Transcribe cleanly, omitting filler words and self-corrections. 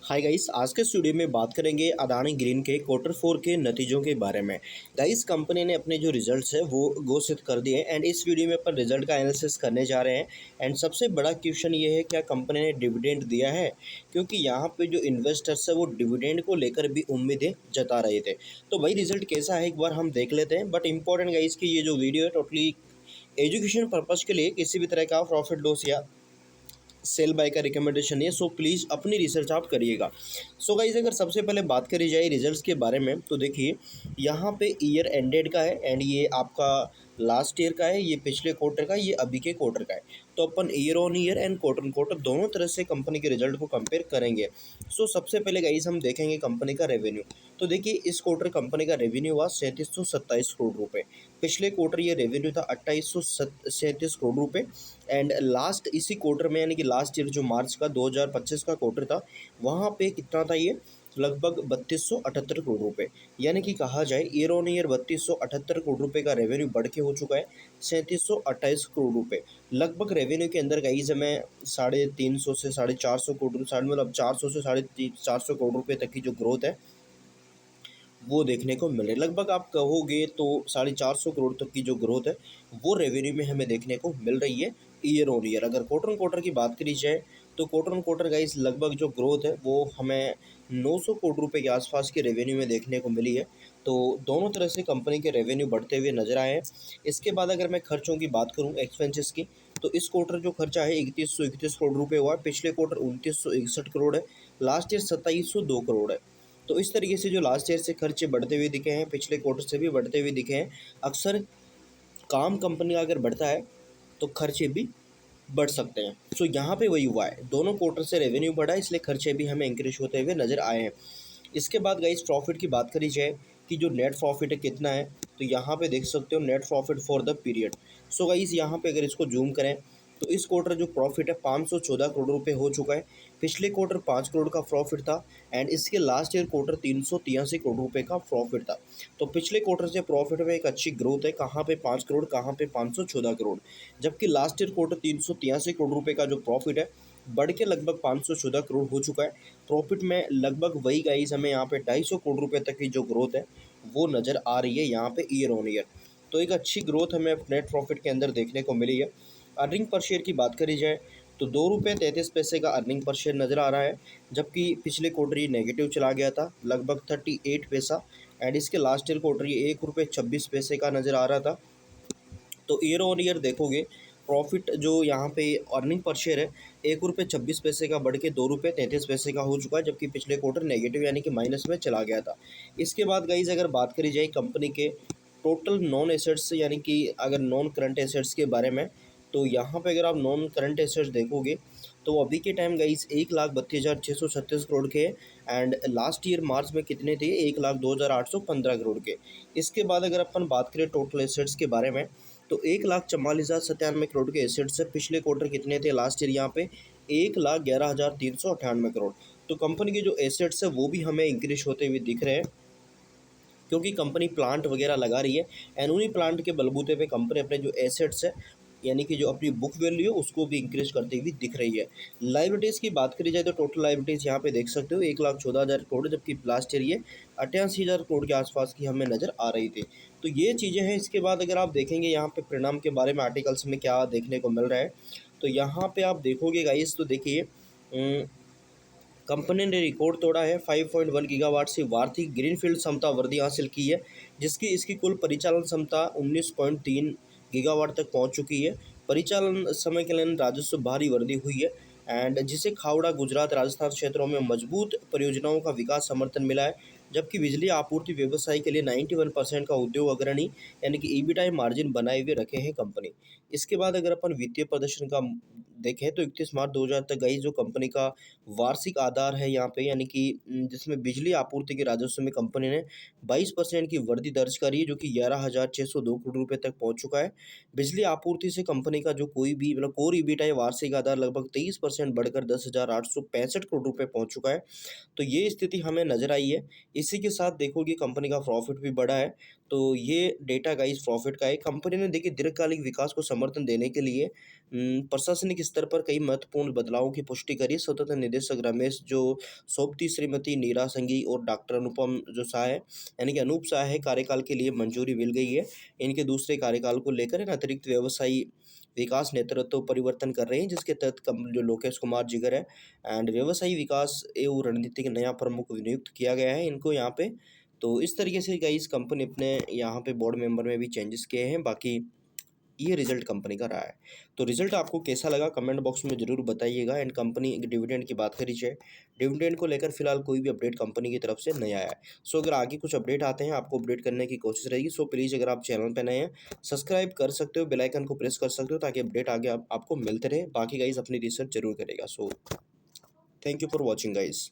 Hi guys, आज के studio में बात करेंगे अदानी ग्रीन के क्वार्टर फोर के नतीजों के बारे में। गाइस, कंपनी ने अपने जो रिजल्ट्स है वो घोषित कर दिए एंड इस वीडियो में अपन रिजल्ट का एनालिसिस करने जा रहे हैं। एंड सबसे बड़ा क्वेश्चन ये है, क्या कंपनी ने डिविडेंड दिया है? क्योंकि यहाँ पे जो इन्वेस्टर्स है वो डिविडेंड को लेकर भी उम्मीदें जता रहे थे। तो भाई रिजल्ट कैसा है एक बार हम देख लेते हैं। बट इंपॉर्टेंट गाइस कि ये जो वीडियो है टोटली एजुकेशन पर्पज़ के लिए, किसी भी तरह का प्रॉफिट लॉस या सेल बाय का रिकमेंडेशन है। सो प्लीज़ अपनी रिसर्च आप करिएगा। सो गाइज, अगर सबसे पहले बात करी जाए रिजल्ट्स के बारे में तो देखिए, यहाँ पे ईयर एंडेड का है एंड ये आपका लास्ट ईयर का है, ये पिछले क्वार्टर का, ये अभी के क्वार्टर का है। तो अपन year on year and quarter on quarter दोनों तरह से कंपनी के रिजल्ट को कंपेयर करेंगे। सो सबसे पहले गाइज हम देखेंगे कंपनी का रेवेन्यू। तो देखिए, इस क्वार्टर कंपनी का रेवेन्यू हुआ 3727 करोड़ रुपये। पिछले क्वार्टर ये रेवेन्यू था 2837 करोड़ रुपये। एंड लास्ट इसी क्वार्टर में, यानी कि लास्ट ईयर जो मार्च का 2025 का क्वार्टर था, वहाँ पे कितना था ये, लगभग 3278 करोड़ रुपए। यानी कि कहा जाए ईयर ऑन ईयर 3278 करोड़ रुपए का रेवेन्यू बढ़ के हो चुका है 3728 करोड़ रुपए। लगभग रेवेन्यू के अंदर गाइज हमें 350 से 450 करोड़, साढ़े मतलब 400 से 450 करोड़ रुपए तक की जो ग्रोथ है वो देखने को मिल रही है। लगभग आप कहोगे तो 450 करोड़ तक की जो ग्रोथ है वो रेवेन्यू में हमें देखने को मिल रही है ईयर ऑन ईयर। अगर क्वार्टर ऑन क्वार्टर की बात करी जाए तो क्वार्टर ऑन क्वार्टर गाइस लगभग जो ग्रोथ है वो हमें 900 करोड़ रुपए के आसपास के रेवेन्यू में देखने को मिली है। तो दोनों तरह से कंपनी के रेवेन्यू बढ़ते हुए नजर आए हैं। इसके बाद अगर मैं खर्चों की बात करूँ, एक्सपेंसेस की, तो इस क्वार्टर जो खर्चा है 3131 करोड़ रुपए हुआ है। पिछले क्वार्टर 2961 करोड़ है। लास्ट ईयर 2702 करोड़ है। तो इस तरीके से जो लास्ट ईयर से खर्चे बढ़ते हुए दिखे हैं, पिछले क्वार्टर से भी बढ़ते हुए दिखे हैं। अक्सर काम कंपनी का अगर बढ़ता है तो खर्चे भी बढ़ सकते हैं। सो यहाँ पे वही हुआ है, दोनों क्वार्टर से रेवेन्यू बढ़ा है, इसलिए खर्चे भी हमें इंक्रीज होते हुए नजर आए हैं। इसके बाद गाइस प्रॉफिट की बात करी जाए कि जो नेट प्रॉफिट है कितना है, तो यहाँ पे देख सकते हो net profit for the period. So guys यहाँ पे अगर इसको जूम करें तो इस क्वार्टर जो प्रॉफिट है 514 करोड़ रुपए हो चुका है। पिछले क्वार्टर 5 करोड़ का प्रॉफिट था एंड इसके लास्ट ईयर क्वार्टर 383 करोड़ रुपए का प्रॉफिट था। तो पिछले क्वार्टर से प्रॉफिट में एक अच्छी ग्रोथ है, कहाँ पे 5 करोड़, कहाँ पे 514 करोड़। जबकि लास्ट ईयर क्वार्टर 383 करोड़ रुपए का जो प्रॉफिट है बढ़ के लगभग 514 करोड़ हो चुका है। प्रॉफिट में लगभग वही गाइस हमें यहाँ पे 250 करोड़ रुपए तक की जो ग्रोथ है वो नज़र आ रही है यहाँ पे ईयर ऑन ईयर। तो एक अच्छी ग्रोथ हमें नेट प्रॉफिट के अंदर देखने को मिली है। अर्निंग पर शेयर की बात करी जाए तो 2 रुपये 33 पैसे का अर्निंग पर शेयर नज़र आ रहा है। जबकि पिछले क्वार्टर ये नेगेटिव चला गया था, लगभग 38 पैसा। एंड इसके लास्ट ईयर क्वार्टर ये 1 रुपये 26 पैसे का नज़र आ रहा था। तो ईयर ऑन ईयर देखोगे प्रॉफिट जो यहाँ पे अर्निंग पर शेयर है 1 रुपये 26 पैसे का बढ़ के 2 रुपये 33 पैसे का हो चुका है। जबकि पिछले क्वार्टर नेगेटिव यानी कि माइनस में चला गया था। इसके बाद गाइज अगर बात करी जाए कंपनी के टोटल नॉन एसेट्स, यानी कि अगर नॉन करंट एसेट्स के बारे में, तो यहाँ पे अगर आप नॉन करंट एसेट्स देखोगे तो अभी के टाइम गाइस 1,32,636 करोड़ के। एंड लास्ट ईयर मार्च में कितने थे, 1,02,815 करोड़ के। इसके बाद अगर अपन बात करें टोटल एसेट्स के बारे में तो 1,44,97 करोड़ के एसेट्स है। पिछले क्वार्टर कितने थे लास्ट ईयर यहाँ पे, 1,11,398 करोड़। तो कंपनी के जो एसेट्स है वो भी हमें इंक्रीज होते हुए दिख रहे हैं, क्योंकि कंपनी प्लांट वगैरह लगा रही है एंड उन्हीं प्लांट के बलबूते पे कंपनी अपने जो एसेट्स है, यानी कि जो अपनी बुक वैल्यू है उसको भी इंक्रीज करती हुई दिख रही है। लाइबिलिटीज़ की बात करी जाए तो टोटल लाइबिलिटीज़ यहाँ पे देख सकते हो 1,14,000 करोड़, जबकि लास्ट ईयर ये 88,000 करोड़ के आसपास की हमें नज़र आ रही थी। तो ये चीज़ें हैं। इसके बाद अगर आप देखेंगे यहाँ पे परिणाम के बारे में आर्टिकल्स में क्या देखने को मिल रहा है, तो यहाँ पे आप देखोगे गाइस, तो देखिए कंपनी ने रिकॉर्ड तोड़ा है, 5.1 गीगावाट से वार्षिक ग्रीनफील्ड क्षमता वृद्धि हासिल की है, जिसकी इसकी कुल परिचालन क्षमता 19.3 गीगावाट तक पहुंच चुकी है। परिचालन समय के लिए राजस्व भारी वृद्धि हुई है एंड जिसे खावड़ा, गुजरात, राजस्थान क्षेत्रों में मजबूत परियोजनाओं का विकास समर्थन मिला है। जबकि बिजली आपूर्ति व्यवसाय के लिए 91% का उद्योग अग्रणी यानी कि ईबीटाई मार्जिन बनाए हुए रखे हैं कंपनी। इसके बाद अगर अपन वित्तीय प्रदर्शन का देखें तो 31 मार्च 2000 तक गई जो कंपनी का वार्षिक आधार है यहाँ पे, यानी कि जिसमें बिजली आपूर्ति के राजस्व में कंपनी ने 22% की वृद्धि दर्ज करी है, जो कि 11,602 करोड़ रुपए तक पहुंच चुका है। बिजली आपूर्ति से कंपनी का जो कोई भी मतलब कोर ईबीटा है वार्षिक आधार लगभग 23% बढ़कर 10,865 करोड़ रुपए पहुंच चुका है। तो ये स्थिति हमें नजर आई है। इसी के साथ देखोगे कंपनी का प्रॉफिट भी बढ़ा है। तो ये डेटा गाइस प्रॉफिट का है। कंपनी ने देखिए दीर्घकालिक विकास को समर्थन देने के लिए प्रशासनिक स्तर पर कई महत्वपूर्ण बदलावों की पुष्टि करी। स्वतंत्र निदेशक रमेश जो सोबती, श्रीमती नीरा संघी और डॉक्टर अनुपम जो शाह है, यानी कि अनूप शाह है, कार्यकाल के लिए मंजूरी मिल गई है। इनके दूसरे कार्यकाल को लेकर अतिरिक्त व्यवसायी विकास नेतृत्व परिवर्तन कर रहे हैं, जिसके तहत जो लोकेश कुमार जिगर है एंड व्यवसायी विकास एवं रणनीति का नया प्रमुख नियुक्त किया गया है इनको यहाँ पे। तो इस तरीके से गाइस कंपनी अपने यहाँ पे बोर्ड मेंबर में भी चेंजेस किए हैं। बाकी ये रिजल्ट कंपनी का रहा है। तो रिजल्ट आपको कैसा लगा कमेंट बॉक्स में ज़रूर बताइएगा। एंड कंपनी डिविडेंड की बात करी जाए, डिविडेंड को लेकर फिलहाल कोई भी अपडेट कंपनी की तरफ से नहीं आया है। सो अगर आगे कुछ अपडेट आते हैं आपको अपडेट करने की कोशिश रहेगी। सो प्लीज़ अगर आप चैनल पर नए हैं सब्सक्राइब कर सकते हो, बेल आइकन को प्रेस कर सकते हो ताकि अपडेट आगे आपको मिलते रहे। बाकी गाइस अपनी रिसर्च जरूर करेगा। So thank you for watching guys.